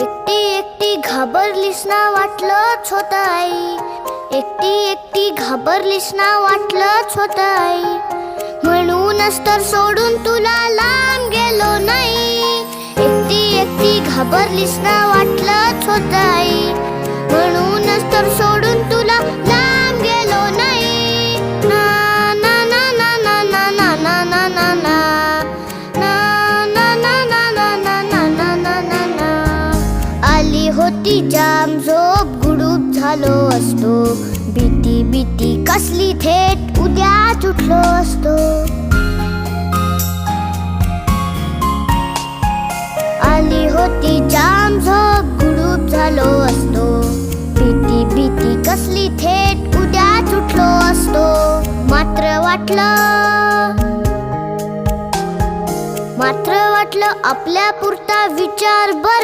एकटी एकटी घाबरलीस ना वाटलंच होतं आई, एकटी एकटी घाबरलीस ना वाटलंच होतं आई, म्हणूनच तर सोडून तुला लांब गेलो नाही. एकटी एकटी घाबरलीस ना वाटलंच होतं आई, म्हणूनच तर सोडून तुला लांब गेलो नाही. ना ना ना ना ना ना ना ना ना ना ना आली होती जाम झोप, गुडूप झालो असतो, भीती भीती कसली थेट उद्याच उठलो असतो. आली होती जाम झोप, गुडूप झालो असतो, भीती भीती कसली थेट उद्याच उठलो असतो. मात्र वाटलं आपल्या पुरता विचार बरा.